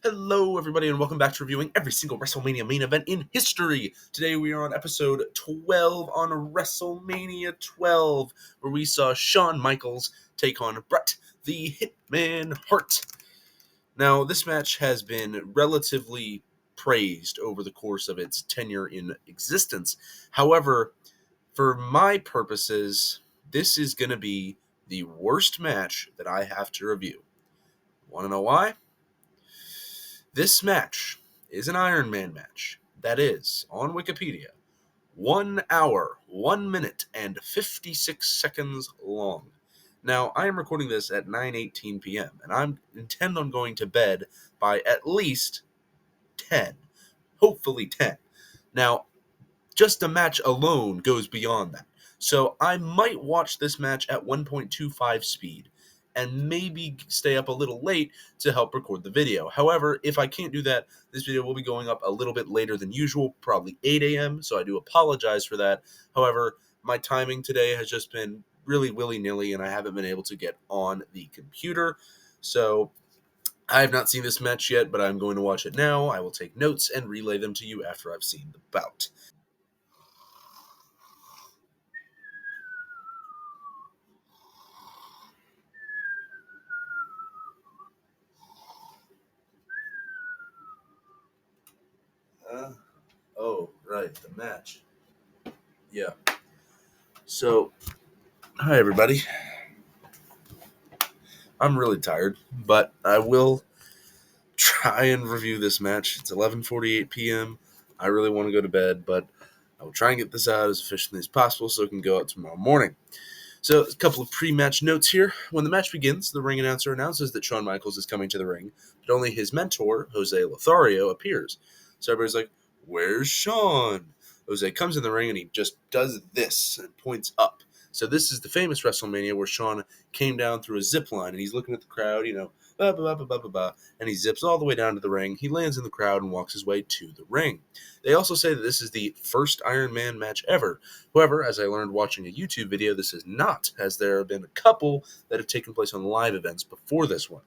Hello, everybody, and welcome back to reviewing every single WrestleMania main event in history. Today we are on episode 12 on WrestleMania 12, where we saw Shawn Michaels take on Bret the Hitman Hart. Now, this match has been relatively praised over the course of its tenure in existence. However, for my purposes, this is going to be the worst match that I have to review. Want to know why? This match is an Iron Man match that is, on Wikipedia, 1 hour, 1 minute, and 56 seconds long. Now, I am recording this at 9:18 p.m., and I intend on going to bed by at least 10. Hopefully 10. Now, just a match alone goes beyond that. So I might watch this match at 1.25 speed and maybe stay up a little late to help record the video. However, if I can't do that, this video will be going up a little bit later than usual, probably 8 a.m., so I do apologize for that. However, my timing today has just been really willy-nilly, and I haven't been able to get on the computer. So I have not seen this match yet, but I'm going to watch it now. I will take notes and relay them to you after I've seen the bout. Oh, right, the match. Yeah. So, hi everybody. I'm really tired, but I will try and review this match. It's 11:48 p.m. I really want to go to bed, but I will try and get this out as efficiently as possible so it can go out tomorrow morning. So, a couple of pre-match notes here. When the match begins, the ring announcer announces that Shawn Michaels is coming to the ring, but only his mentor, Jose Lothario, appears. So everybody's like, "Where's Shawn?" Jose comes in the ring and he just does this and points up. So this is the famous WrestleMania where Shawn came down through a zip line and he's looking at the crowd, blah, blah, blah, blah, blah, blah, and he zips all the way down to the ring. He lands in the crowd and walks his way to the ring. They also say that this is the first Iron Man match ever. However, as I learned watching a YouTube video, this is not, as there have been a couple that have taken place on live events before this one.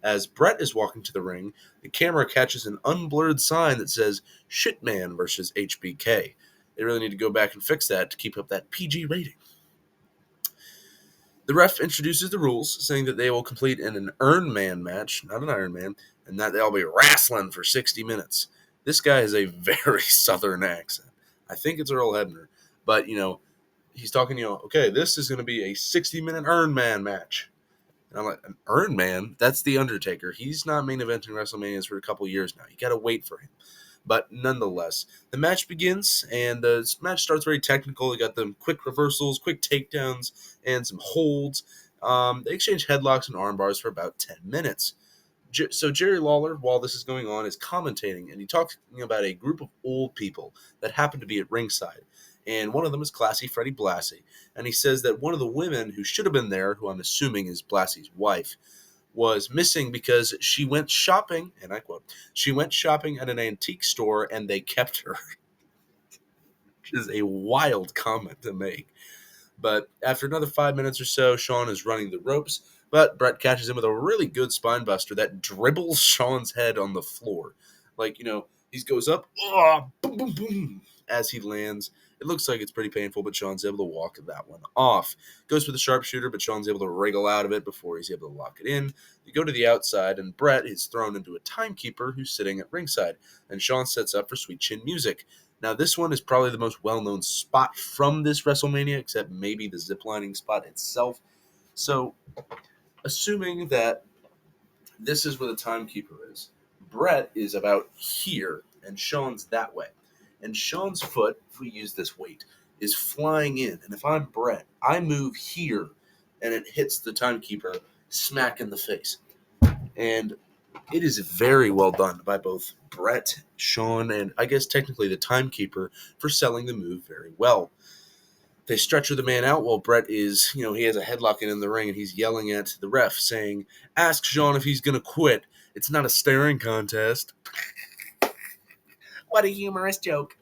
As Bret is walking to the ring, the camera catches an unblurred sign that says Shitman versus HBK. They really need to go back and fix that to keep up that PG rating. The ref introduces the rules, saying that they will complete in an Iron Man match, not an Iron Man, and that they'll be wrestling for 60 minutes. This guy has a very southern accent. I think it's Earl Hebner, but, he's talking, okay, this is going to be a 60-minute Iron Man match. And I'm like, an Iron Man? That's The Undertaker. He's not main eventing WrestleManias for a couple years now. You got to wait for him. But nonetheless, the match begins, and the match starts very technical. You got them quick reversals, quick takedowns, and some holds. They exchange headlocks and arm bars for about 10 minutes. So Jerry Lawler, while this is going on, is commentating, and he talks about a group of old people that happen to be at ringside. And one of them is Classy Freddie Blassie. And he says that one of the women who should have been there, who I'm assuming is Blassie's wife, was missing because she went shopping, and I quote, she went shopping at an antique store and they kept her. Which is a wild comment to make. But after another 5 minutes or so, Shawn is running the ropes, but Bret catches him with a really good spine buster that dribbles Shawn's head on the floor. He goes up, boom, boom, boom, as he lands. It looks like it's pretty painful, but Shawn's able to walk that one off. Goes for the sharpshooter, but Shawn's able to wriggle out of it before he's able to lock it in. They go to the outside, and Bret is thrown into a timekeeper who's sitting at ringside, and Shawn sets up for Sweet Chin Music. Now, this one is probably the most well-known spot from this WrestleMania, except maybe the ziplining spot itself. So, assuming that this is where the timekeeper is, Bret is about here, and Shawn's that way. And Shawn's foot, if we use this weight, is flying in. And if I'm Bret, I move here, and it hits the timekeeper smack in the face. And it is very well done by both Bret, Shawn, and I guess technically the timekeeper for selling the move very well. They stretcher the man out while Bret is, he has a headlock in the ring, and he's yelling at the ref saying, "Ask Shawn if he's going to quit. It's not a staring contest." What a humorous joke.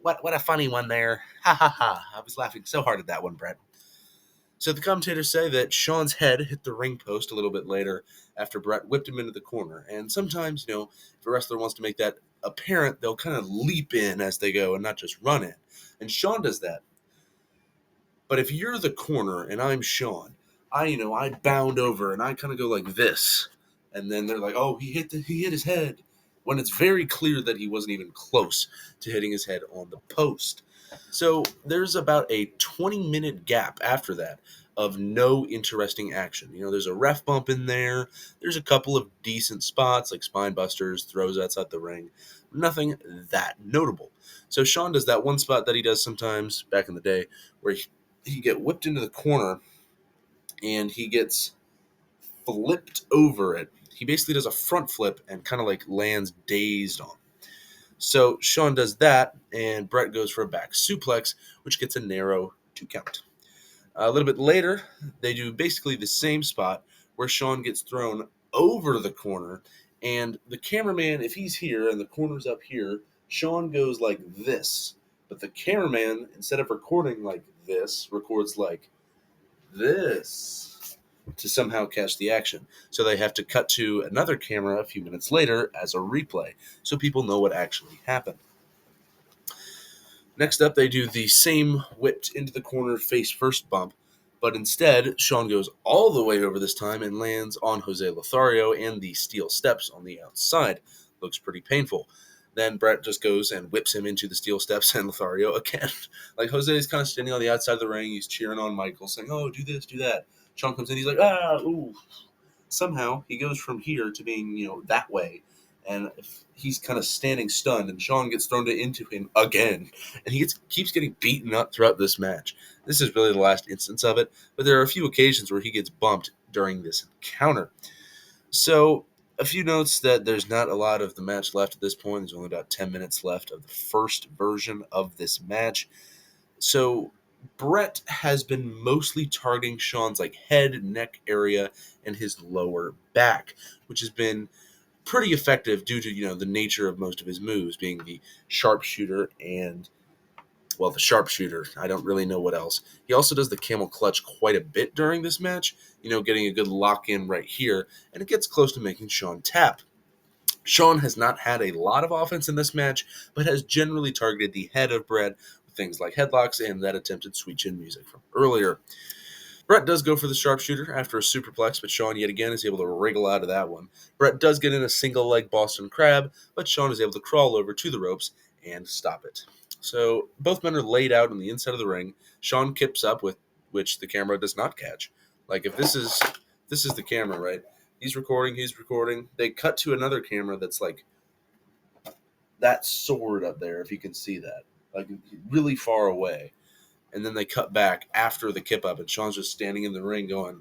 What a funny one there. Ha ha ha. I was laughing so hard at that one, Bret. So the commentators say that Shawn's head hit the ring post a little bit later after Bret whipped him into the corner. And sometimes, if a wrestler wants to make that apparent, they'll kind of leap in as they go and not just run in. And Shawn does that. But if you're the corner and I'm Shawn, I bound over and I kind of go like this. And then they're like, oh, he hit his head. When it's very clear that he wasn't even close to hitting his head on the post. So there's about a 20-minute gap after that of no interesting action. There's a ref bump in there. There's a couple of decent spots like spine busters, throws outside the ring. Nothing that notable. So Shawn does that one spot that he does sometimes back in the day where he get whipped into the corner and he gets flipped over it. He basically does a front flip and kind of like lands dazed on. So Shawn does that, and Bret goes for a back suplex, which gets a narrow 2 count. A little bit later, they do basically the same spot where Shawn gets thrown over the corner, and the cameraman, if he's here and the corner's up here, Shawn goes like this. But the cameraman, instead of recording like this, records like this to somehow catch the action. So they have to cut to another camera a few minutes later as a replay, so people know what actually happened. Next up, they do the same whipped into the corner face first bump, but instead, Shawn goes all the way over this time and lands on Jose Lothario and the steel steps on the outside. Looks pretty painful. Then Bret just goes and whips him into the steel steps and Lothario again. Like Jose is kind of standing on the outside of the ring. He's cheering on Michaels, saying, oh, do this, do that. Shawn comes in, he's like, ooh. Somehow, he goes from here to being, that way. And he's kind of standing stunned, and Shawn gets thrown into him again. And he keeps getting beaten up throughout this match. This is really the last instance of it, but there are a few occasions where he gets bumped during this encounter. So, a few notes that there's not a lot of the match left at this point. There's only about 10 minutes left of the first version of this match. So, Bret has been mostly targeting Shawn's head, neck area, and his lower back, which has been pretty effective due to the nature of most of his moves being the sharpshooter and the sharpshooter. I don't really know what else. He also does the camel clutch quite a bit during this match, getting a good lock in right here, and it gets close to making Shawn tap. Shawn has not had a lot of offense in this match, but has generally targeted the head of Bret with things like headlocks and that attempted sweet chin music from earlier. Bret does go for the sharpshooter after a superplex, but Shawn yet again is able to wriggle out of that one. Bret does get in a single leg Boston Crab, but Shawn is able to crawl over to the ropes and stop it. So both men are laid out on the inside of the ring. Shawn kips up, with which the camera does not catch. If this is the camera, right? He's recording. They cut to another camera that's like that sword up there, if you can see that, really far away. And then they cut back after the kip up, and Shawn's just standing in the ring going,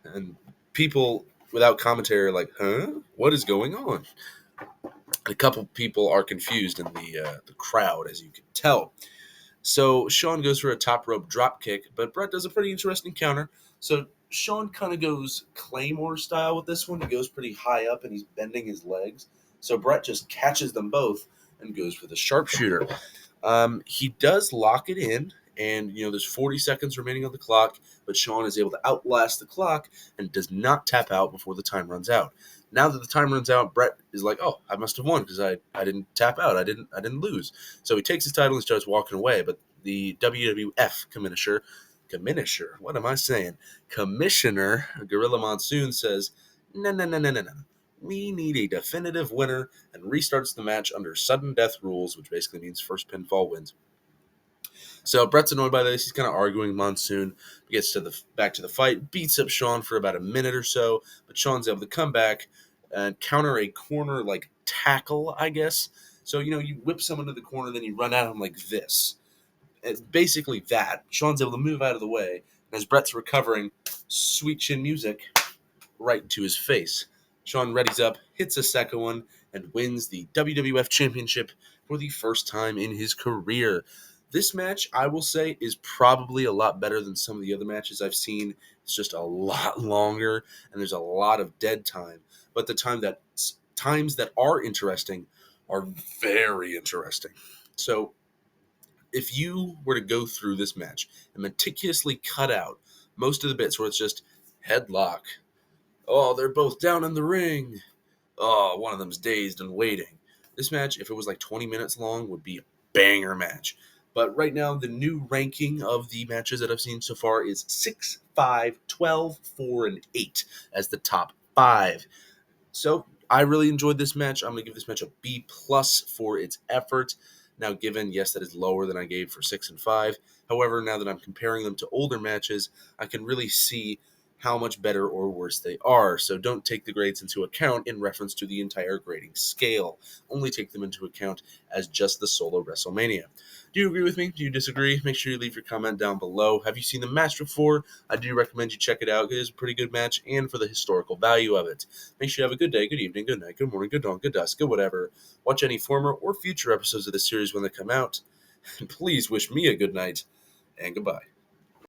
and people without commentary are like, huh? What is going on? A couple people are confused in the crowd, as you can tell. So Shawn goes for a top rope drop kick, but Bret does a pretty interesting counter. So Shawn kind of goes Claymore style with this one. He goes pretty high up, and he's bending his legs. So Bret just catches them both and goes for the sharpshooter. He does lock it in, and there's 40 seconds remaining on the clock, but Shawn is able to outlast the clock and does not tap out before the time runs out. Now that the time runs out, Bret is like, "Oh, I must have won because I didn't tap out. I didn't lose." So he takes his title and starts walking away. But the WWF commissioner, what am I saying? Commissioner Gorilla Monsoon says, "No, no, no, no, no, no. We need a definitive winner," and restarts the match under sudden death rules, which basically means first pinfall wins. So Bret's annoyed by this. He's kind of arguing with Monsoon. Gets back to the fight, beats up Shawn for about a minute or so, but Shawn's able to come back and counter a corner tackle, I guess. So you whip someone to the corner, then you run at him like this. It's basically that. Shawn's able to move out of the way, and as Bret's recovering, sweet chin music right to his face. Shawn readies up, hits a second one, and wins the WWF Championship for the first time in his career. This match, I will say, is probably a lot better than some of the other matches I've seen. It's just a lot longer, and there's a lot of dead time. But the times that are interesting are very interesting. So if you were to go through this match and meticulously cut out most of the bits where it's just headlock, oh, they're both down in the ring, oh, one of them's dazed and waiting. This match, if it was like 20 minutes long, would be a banger match. But right now, the new ranking of the matches that I've seen so far is 6, 5, 12, 4, and 8 as the top 5. So I really enjoyed this match. I'm going to give this match a B plus for its effort. Now, given, yes, that is lower than I gave for 6 and 5. However, now that I'm comparing them to older matches, I can really see how much better or worse they are. So don't take the grades into account in reference to the entire grading scale. Only take them into account as just the solo WrestleMania. Do you agree with me? Do you disagree? Make sure you leave your comment down below. Have you seen the match before? I do recommend you check it out. It is a pretty good match, and for the historical value of it. Make sure you have a good day, good evening, good night, good morning, good dawn, good dusk, good whatever. Watch any former or future episodes of the series when they come out. And please wish me a good night, and goodbye.